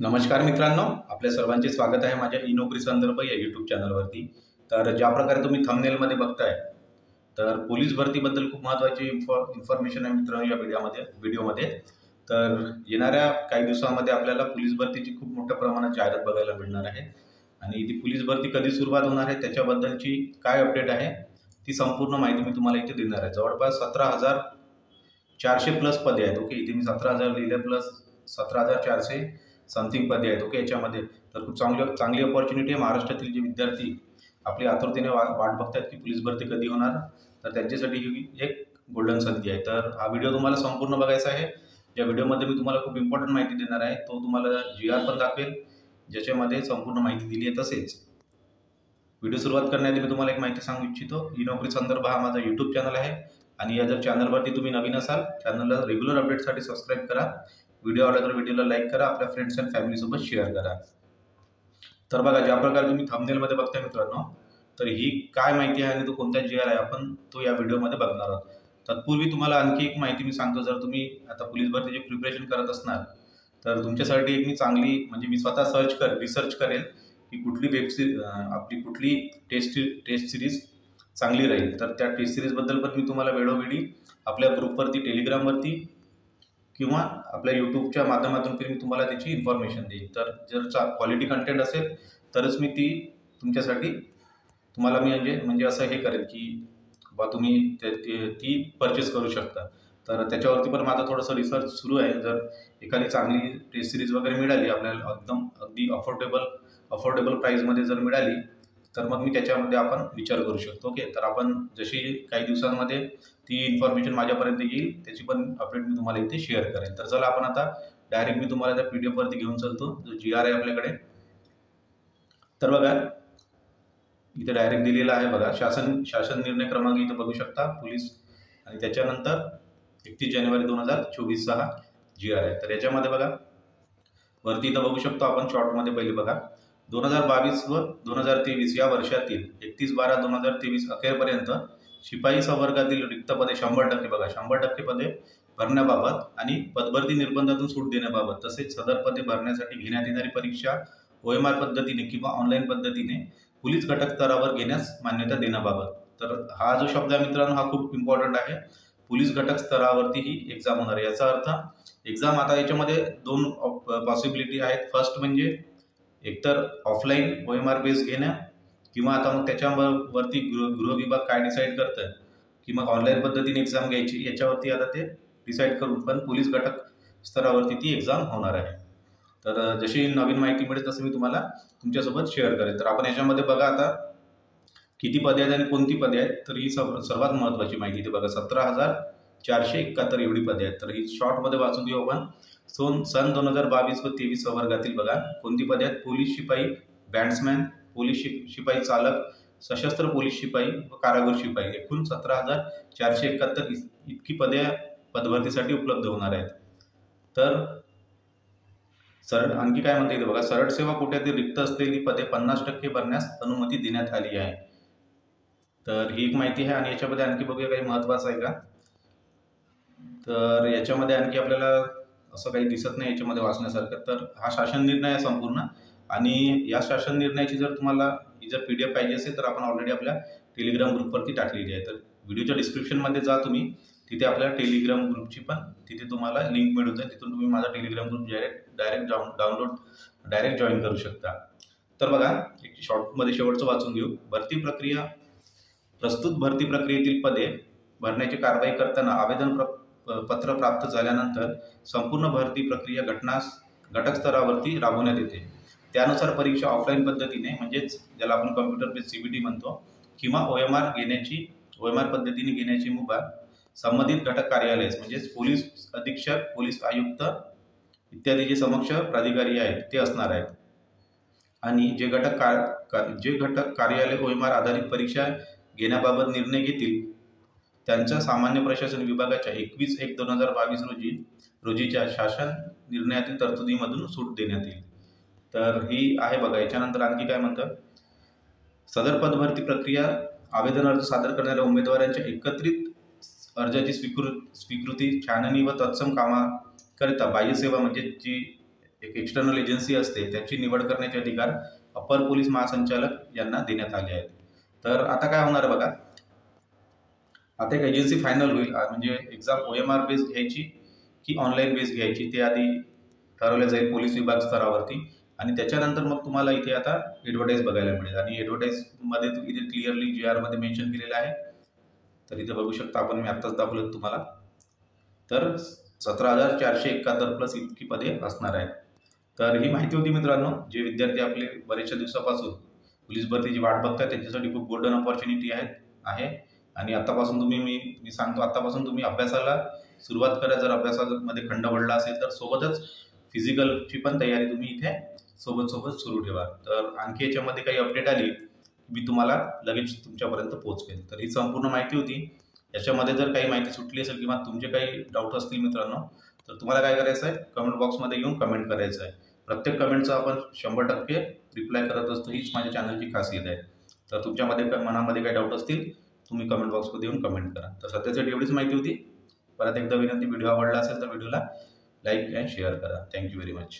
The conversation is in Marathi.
नमस्कार मित्रांनो, आपल्या सर्वांचे स्वागत आहे माझ्या ई नोकरी संदर्भ या यूट्यूब चॅनलवरती। तर ज्या प्रकारे तुम्ही थंबनेलमध्ये बघताय, तर पोलीस भरतीबद्दल खूप महत्त्वाची इन्फॉर्मेशन आहे मित्रांनो या व्हिडिओमध्ये। तर येणाऱ्या काही दिवसांमध्ये आपल्याला पोलीस भरतीची खूप मोठ्या प्रमाणात जाहिरात बघायला मिळणार आहे आणि ती पोलीस भरती कधी सुरुवात होणार आहे त्याच्याबद्दलची काय अपडेट आहे ती संपूर्ण माहिती मी तुम्हाला इथे देणार आहे। जवळपास 17,400 प्लस पदे आहेत। ओके, इथे मी 17,000 लिहिले प्लस 17,400 समथिंग पदे आहेत। ओके, याच्यामध्ये तर खूप चांगली अपॉर्च्युनिटी आहे। महाराष्ट्रातील जे विद्यार्थी आपली आतुरतेने वाट बघतात की पोलीस भरती कधी होणार, तर त्यांच्यासाठी ही एक गोल्डन संधी आहे। तर हा व्हिडिओ तुम्हाला संपूर्ण बघायचा आहे। या व्हिडिओमध्ये मी तुम्हाला खूप इम्पॉर्टंट माहिती देणार आहे। तो तुम्हाला GR पण दाखवेल ज्याच्यामध्ये संपूर्ण माहिती दिली आहे। तसेच व्हिडिओ सुरुवात करण्याआधी मी तुम्हाला एक माहिती सांगू इच्छितो। ई नोकरी संदर्भ हा माझा यूट्यूब चॅनल आहे आणि या जर चॅनलवरती तुम्ही नवीन असाल, चॅनलला रेग्युलर अपडेटसाठी सबस्क्राईब करा। व्हिडिओ आवडला तर व्हिडिओला लाईक करा, आपल्या फ्रेंड्स अँड फॅमिलीसोबत शेअर करा। तर बघा, ज्या प्रकारे तुम्ही थंबनेलमध्ये बघताय मित्रांनो, तर ही काय माहिती आहे आणि तो कोणता GR आहे आपण तो या व्हिडिओमध्ये बघणार आहोत। तत्पूर्वी तुम्हाला आणखी एक माहिती मी सांगतो। जर तुम्ही आता पोलीस भरतीची प्रिपरेशन करत असणार तर तुमच्यासाठी एक मी चांगली म्हणजे मी स्वतः रिसर्च करेल की कुठली आपली कुठली टेस्ट सिरीज चांगली राहील। तर त्या टेस्ट सिरीजबद्दल पण मी तुम्हाला वेळोवेळी आपल्या ग्रुपवरती, टेलिग्रामवरती किंवा आपल्या यूट्यूबच्या माध्यमातून मी तुम्हाला त्याची इन्फॉर्मेशन देईन। तर जर क्वालिटी कंटेंट असेल तरच मी ती तुमच्यासाठी तुम्हाला मी म्हणजे असं हे करेन की बा तुम्ही ती परचेस करू शकता। तर त्याच्यावरती पण माझं थोडंसं रिसर्च सुरू आहे। जर एखादी चांगली टेस्ट सिरीज वगैरे मिळाली आपल्याला अगदी अफोर्डेबल प्राईजमध्ये जर मिळाली तर मग मी त्याच्यामध्ये आपण विचार करू शकतो। ओके, तर आपण जशी काही दिवसांमध्ये ती इन्फॉर्मेशन माझ्यापर्यंत येईल त्याची पण अपडेट मी तुम्हाला इथे शेअर करेन। तर चला आपण आता डायरेक्ट मी तुम्हाला त्या PDF वरती घेऊन चलतो जो GR आहे आपल्याकडे। तर बघा, इथे डायरेक्ट दिलेला आहे बघा, शासन निर्णय क्रमांक इथे बघू शकता पोलीस आणि त्याच्यानंतर 31 जानेवारी 2024 हा GR आहे। तर याच्यामध्ये बघा वरती इथं बघू शकतो आपण शॉर्टमध्ये पहिले बघा 2022 व 2023 या वर्षातील 31/12/2023 अखेरपर्यंत शिपाई संवर्गातील रिक्त पदे 100% बघा 100% पदे भरण्याबाबत आणि पदभरती निर्बंधातून सूट देण्याबाबत तसेच सदर पदे भरण्यासाठी घेण्यात येणारी परीक्षा OMR पद्धतीने किंवा ऑनलाईन पद्धतीने पोलीस घटक स्तरावर घेण्यास मान्यता देण्याबाबत। तर हा जो शब्द आहे मित्रांनो हा खूप इम्पॉर्टंट आहे। पोलीस घटक स्तरावरती ही एक्झाम होणार आहे। याचा अर्थ एक्झाम आता याच्यामध्ये दोन पॉसिबिलिटी आहेत। फर्स्ट म्हणजे एकतर ऑफलाईन OMR बेस घेणं किंवा आता मग त्याच्यावरती गृह विभाग काय डिसाईड करतं की मग ऑनलाईन पद्धतीने एक्झाम घ्यायची, याच्यावरती आता ते डिसाईड करून पण पोलीस घटक स्तरावरती ती एक्झाम होणार आहे। तर जशी नवीन माहिती मिळेल तसं मी तुम्हाला तुमच्यासोबत शेअर करेन। तर आपण याच्यामध्ये बघा आता किती पदे आहेत आणि कोणती पदे आहेत। तर ही सर्वात महत्त्वाची माहिती इथे बघा 17,471 एवढी पदे आहेत। तर ही शॉर्टमध्ये वाचून घेऊ आपण। सन 2022 व 23 संवर्गातील बघा कोणती पदे आहेत। पोलीस शिपाई, बॅट्समॅन, पोलीस शिपाई चालक, सशस्त्र पोलीस शिपाई व कारागृह शिपाई एकूण 17,471 इतकी पदे पदभरतीसाठी उपलब्ध होणार आहेत। तर आणखी काय म्हणता येते बघा, सरळ सेवा कोट्यातील रिक्त असलेली पदे 50% भरण्यास अनुमती देण्यात आली आहे। तर ही एक माहिती आहे आणि याच्यामध्ये आणखी बघूया काही महत्त्वाचं आहे का। तर याच्यामध्ये आणखी आपल्याला असं काही दिसत नाही याच्यामध्ये वाचण्यासारखं। तर हा शासन निर्णय आहे संपूर्ण आणि या शासन निर्णयाची जर तुम्हाला जर PDF पाहिजे असेल तर आपण ऑलरेडी आपल्या टेलिग्राम ग्रुपवरती टाकलेली आहे। तर व्हिडिओच्या डिस्क्रिप्शनमध्ये जा तुम्ही, तिथे आपल्या टेलिग्राम ग्रुपची पण तिथे तुम्हाला लिंक मिळून जाईल। तिथून तुम्ही माझा टेलिग्राम ग्रुप डायरेक्ट जॉईन करू शकता। तर बघा एक शॉर्टमध्ये शेवटचं वाचून घेऊ। प्रस्तुत भरती प्रक्रियेतील पदे भरण्याची कारवाई करताना आवेदन पत्र प्राप्त झाल्यानंतर संपूर्ण भरती प्रक्रिया घटक स्तरावरती राबवण्यात येते। त्यानुसार परीक्षा ऑफलाईन पद्धतीने म्हणजेच ज्याला आपण कॉम्प्युटर बेस्ड CBT म्हणतो किंवा OMR पद्धतीने घेण्याची मुभा संबंधित घटक कार्यालय म्हणजेच पोलीस अधीक्षक, पोलीस आयुक्त इत्यादी जे समक्ष प्राधिकारी आहेत ते असणार आहेत। आणि जे घटक कार्यालय OMR आधारित परीक्षा घेण्याबाबत निर्णय घेतील त्यांच्या सामान्य प्रशासन विभागाच्या 21/1/2022 रोजीच्या शासन निर्णयातील तरतुदीमधून सूट देण्यात येईल। तर ही आहे बघा। याच्यानंतर आणखी काय म्हणतात, सदर पदभरती प्रक्रिया आवेदन अर्ज सादर करणाऱ्या उमेदवारांच्या एकत्रित अर्जाची स्वीकृती, छाननी व तत्सम कामाकरिता बाह्य सेवा म्हणजे जी एक एक्सटर्नल एजन्सी असते त्याची निवड करण्याचे अधिकार अपर पोलीस महासंचालक यांना देण्यात आले आहेत. तर आता काय होणार आहे बघा, आता एक एजन्सी फायनल होईल, म्हणजे एक्झाम OMR बेस घ्यायची की ऑनलाईन बेस घ्यायची ते आधी ठरवलं जाईल पोलीस विभाग स्तरावरती. आणि त्याच्यानंतर मग तुम्हाला इथे आता ॲडव्हर्टाईज बघायला मिळेल. आणि ॲडव्हर्टाईजमध्ये इथे क्लिअरली GR मध्ये मेन्शन केलेलं आहे. तर इथे बघू शकता आपण, मी आत्ताच दाखवलं तुम्हाला. तर 17,471 प्लस इतकी पदे असणार आहेत. तर ही माहिती होती मित्रांनो. जे विद्यार्थी आपले बरेचशा दिवसापासून पोलीस भरतीची वाट बघताय त्यांच्यासाठी खूप गोल्डन ऑपॉर्च्युनिटी आहे. आणि आतापासून मी सांगतो, आतापासून तुम्ही अभ्यासाला सुरुवात करा. जर अभ्यासामध्ये खंड पडला असेल तर सोबतच फिजिकलची पण तयारी तुम्ही इथे सोबत सुरू ठेवा. तर आणखी याच्यामध्ये काही अपडेट आली मी तुम्हाला लगेच तुमच्यापर्यंत पोहोचवेल. तर ही संपूर्ण माहिती होती. याच्यामध्ये जर काही माहिती सुटली असेल किंवा तुमचे काही डाऊट असतील मित्रांनो, तर तुम्हाला काय करायचं आहे, कमेंट बॉक्समध्ये येऊन कमेंट करायचं आहे. प्रत्येक कमेंटचा आपण 100% रिप्लाय करत असतो. हीच माझ्या चॅनलची खासियत आहे. तर तुमच्यामध्ये मनामध्ये काही डाऊट असतील तुम्ही कमेंट बॉक्समध्ये येऊन कमेंट करा. तर सध्यासाठी एवढीच माहिती होती. परत एकदा विनंती, व्हिडिओ आवडला असेल तर व्हिडिओला लाईक आणि शेअर करा. Thank you very much.